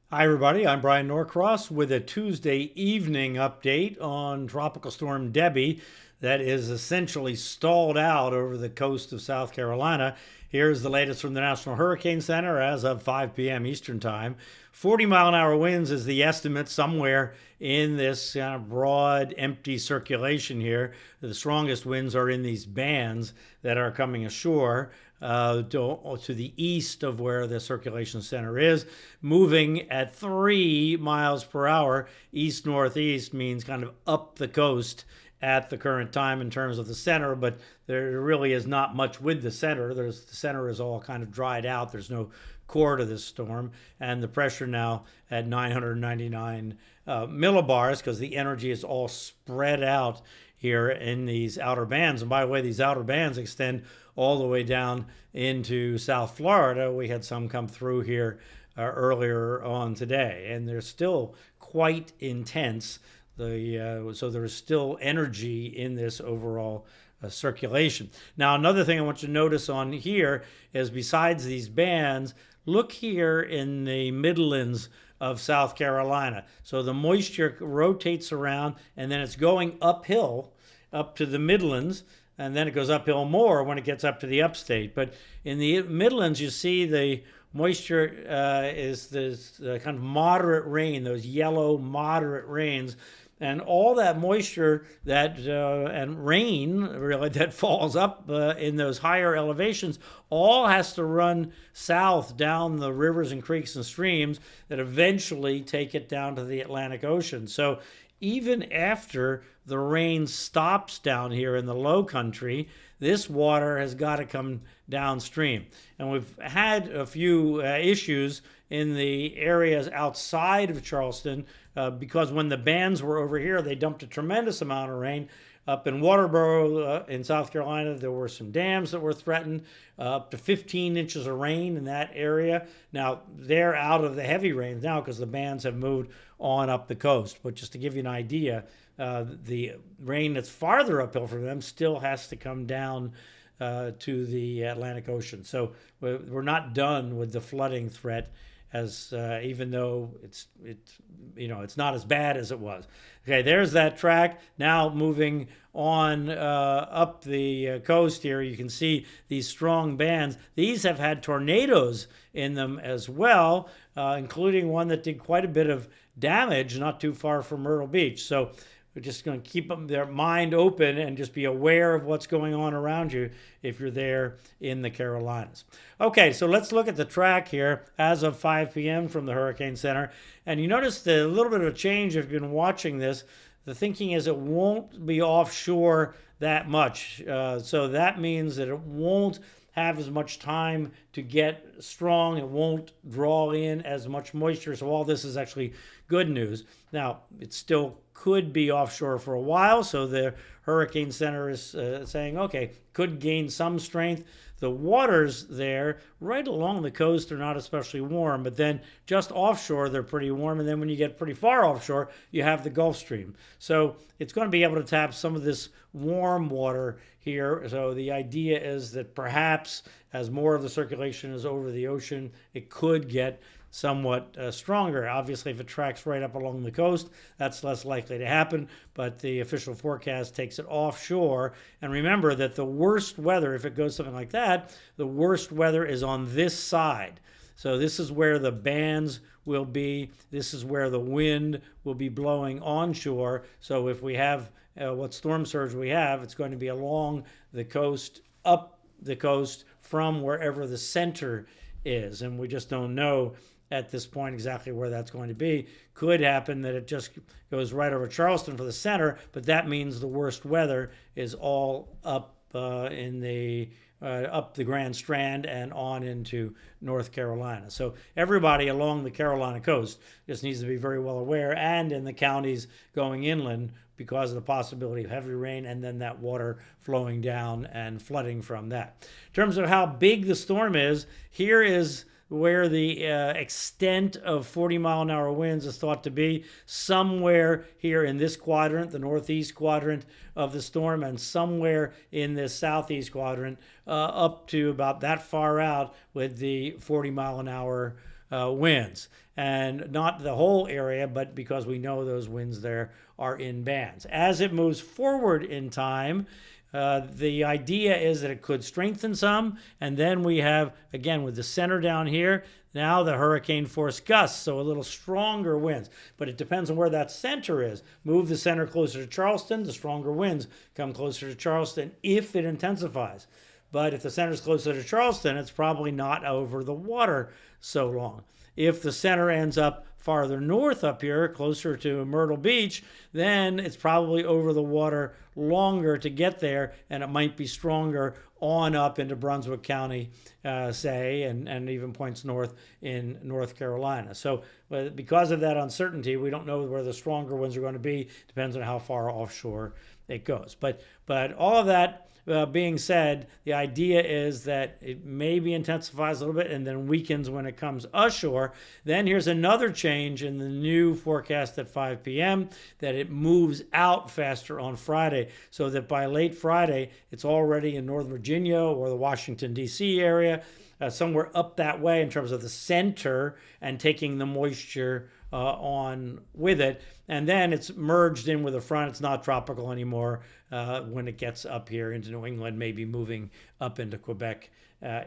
Hi, everybody. I'm Brian Norcross with a Tuesday evening update on Tropical Storm Debby that is essentially stalled out over the coast of South Carolina. Here's the latest from the National Hurricane Center as of 5 p.m. Eastern Time. 40-mile-an-hour winds is the estimate somewhere in this kind of broad, empty circulation here. The strongest winds are in these bands that are coming ashore to the east of where the circulation center is, moving at 3 miles per hour. East northeast means kind of up the coast at the current time in terms of the center, but there really is not much with the center. The center is all kind of dried out. There's no core to this storm, and the pressure now at 999 millibars because the energy is all spread out here in these outer bands. And by the way, these outer bands extend all the way down into South Florida. We had some come through here earlier on today, and they're still quite intense. So there is still energy in this overall circulation. Now, another thing I want you to notice on here is besides these bands, look here in the Midlands of South Carolina. So the moisture rotates around and then it's going uphill up to the Midlands, and then it goes uphill more when it gets up to the upstate. But in the Midlands, you see the moisture is this kind of moderate rain, those yellow moderate rains. And all that moisture that and rain really that falls up in those higher elevations all has to run south down the rivers and creeks and streams that eventually take it down to the Atlantic Ocean. So even after the rain stops down here in the Lowcountry, this water has got to come downstream. And we've had a few issues in the areas outside of Charleston because when the bands were over here, they dumped a tremendous amount of rain. Up in Waterboro in South Carolina, there were some dams that were threatened, up to 15 inches of rain in that area. Now, they're out of the heavy rains now because the bands have moved on up the coast. But just to give you an idea, the rain that's farther uphill from them still has to come down to the Atlantic Ocean. So we're not done with the flooding threat, as even though it's not as bad as it was. Okay, there's that track. Now moving on up the coast here, you can see these strong bands. These have had tornadoes in them as well, including one that did quite a bit of damage not too far from Myrtle Beach. So we're just going to keep their mind open and just be aware of what's going on around you if you're there in the Carolinas. Okay, so let's look at the track here as of 5 p.m. from the Hurricane Center. And you notice a little bit of a change if you've been watching this. The thinking is it won't be offshore that much. So that means that it won't have as much time to get strong. It won't draw in as much moisture. So all this is actually good news. Now, it still could be offshore for a while. So the Hurricane Center is saying, okay, could gain some strength. The waters there right along the coast are not especially warm, but then just offshore they're pretty warm. And then when you get pretty far offshore, you have the Gulf Stream. So it's going to be able to tap some of this warm water here. So the idea is that perhaps as more of the circulation is over the ocean, it could get somewhat stronger. Obviously, if it tracks right up along the coast, that's less likely to happen, but the official forecast takes it offshore. And remember that the worst weather, if it goes something like that, the worst weather is on this side. So this is where the bands will be. This is where the wind will be blowing onshore. So if we have what storm surge we have, it's going to be along the coast, up the coast from wherever the center is. And we just don't know at this point exactly where that's going to be. Could happen that it just goes right over Charleston for the center, but that means the worst weather is all up in the up the Grand Strand and on into North Carolina. So everybody along the Carolina coast just needs to be very well aware, and in the counties going inland because of the possibility of heavy rain and then that water flowing down and flooding from that. In terms of how big the storm is, here is where the extent of 40-mile-an-hour winds is thought to be, somewhere here in this quadrant, the northeast quadrant of the storm, and somewhere in this southeast quadrant, up to about that far out with the 40-mile-an-hour winds. And not the whole area, but because we know those winds there are in bands. As it moves forward in time, the idea is that it could strengthen some, and then we have, again, with the center down here, now the hurricane force gusts, so a little stronger winds. But it depends on where that center is. Move the center closer to Charleston, the stronger winds come closer to Charleston if it intensifies. But if the center's closer to Charleston, it's probably not over the water so long. If the center ends up farther north up here, closer to Myrtle Beach, then it's probably over the water longer to get there, and it might be stronger on up into Brunswick County, say, and even points north in North Carolina. So because of that uncertainty, we don't know where the stronger winds are going to be. Depends on how far offshore it goes. But all of that being said, the idea is that it maybe intensifies a little bit and then weakens when it comes ashore. Then here's another change in the new forecast at 5 p.m. that it moves out faster on Friday, so that by late Friday, it's already in Northern Virginia or the Washington, D.C. area, somewhere up that way in terms of the center and taking the moisture on with it. And then it's merged in with the front. It's not tropical anymore when it gets up here into New England, maybe moving up into Quebec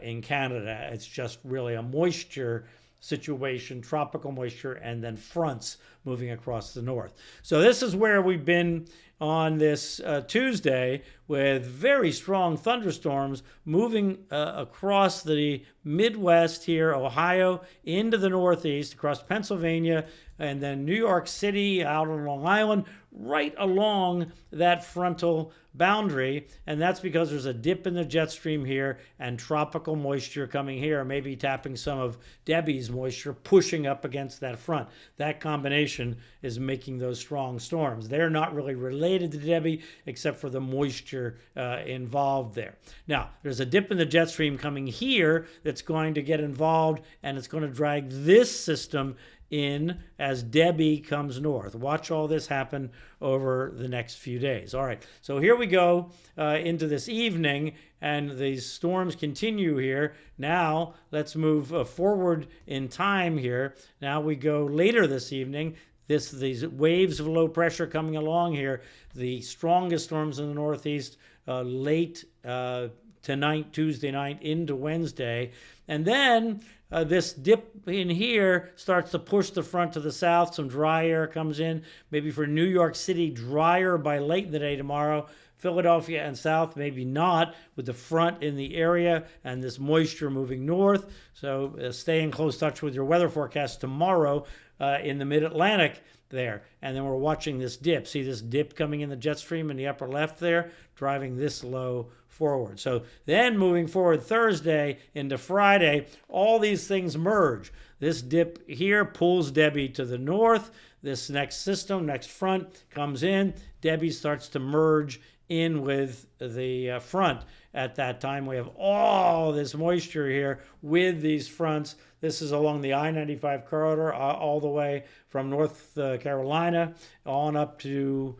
in Canada. It's just really a moisture situation, tropical moisture, and then fronts moving across the north. So this is where we've been on this Tuesday, with very strong thunderstorms moving across the Midwest here, Ohio, into the Northeast, across Pennsylvania, and then New York City, out on Long Island, right along that frontal boundary. And that's because there's a dip in the jet stream here and tropical moisture coming here, maybe tapping some of Debby's moisture, pushing up against that front. That combination is making those strong storms. They're not really related to Debby, except for the moisture involved there. Now, there's a dip in the jet stream coming here that's going to get involved, and it's going to drag this system in as Debby comes north. Watch all this happen over the next few days. All right, so here we go into this evening, and these storms continue here. Now, let's move forward in time here. Now we go later this evening. These waves of low pressure coming along here, the strongest storms in the Northeast late tonight, Tuesday night, into Wednesday. And then this dip in here starts to push the front to the south. Some dry air comes in, maybe for New York City, drier by late in the day tomorrow. Philadelphia and south, maybe not, with the front in the area and this moisture moving north. So stay in close touch with your weather forecast tomorrow in the mid-Atlantic there. And then we're watching this dip. See this dip coming in the jet stream in the upper left there, driving this low forward. So then moving forward Thursday into Friday, all these things merge. This dip here pulls Debby to the north. This next system, next front, comes in. Debby starts to merge in with the front. At that time, we have all this moisture here with these fronts. This is along the I-95 corridor all the way from North Carolina on up to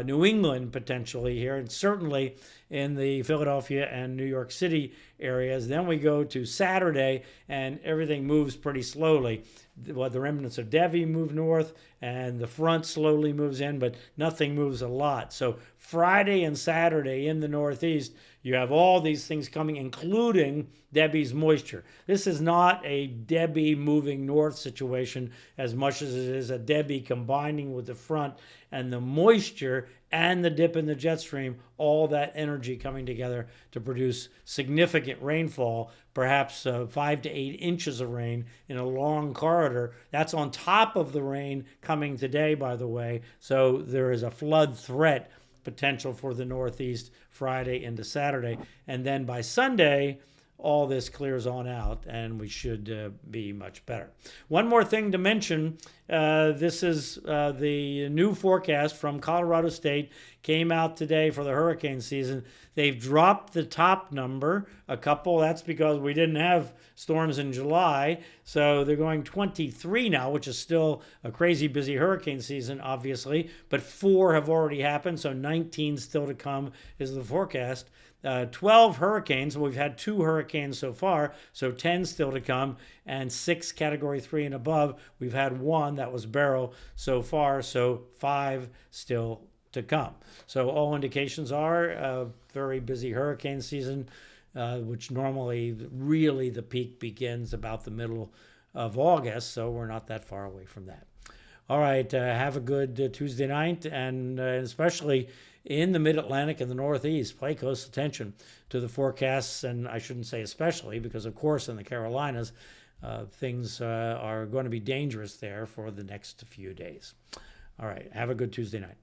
New England potentially here, and certainly in the Philadelphia and New York City areas. Then we go to Saturday, and everything moves pretty slowly. Well, the remnants of Debby move north, and the front slowly moves in, but nothing moves a lot. So Friday and Saturday in the Northeast, you have all these things coming, including Debby's moisture. This is not a Debby moving north situation as much as it is a Debby combining with the front and the moisture and the dip in the jet stream, all that energy coming together to produce significant rainfall, perhaps 5 to 8 inches of rain in a long corridor. That's on top of the rain coming today, by the way. So there is a flood threat potential for the Northeast Friday into Saturday. And then by Sunday, all this clears on out, and we should be much better. One more thing to mention, this is the new forecast from Colorado State, came out today for the hurricane season. They've dropped the top number a couple. That's because we didn't have storms in July, so they're going 23 now, which is still a crazy busy hurricane season, obviously, but 4 have already happened, so 19 still to come is the forecast. 12 hurricanes. We've had 2 hurricanes so far, so 10 still to come, and 6 Category 3 and above. We've had 1, that was Beryl, so far, so 5 still to come. So all indications are a very busy hurricane season, which normally really the peak begins about the middle of August, so we're not that far away from that. All right, have a good Tuesday night, and especially in the Mid-Atlantic and the Northeast, pay close attention to the forecasts, and I shouldn't say especially, because of course in the Carolinas, things are going to be dangerous there for the next few days. All right, have a good Tuesday night.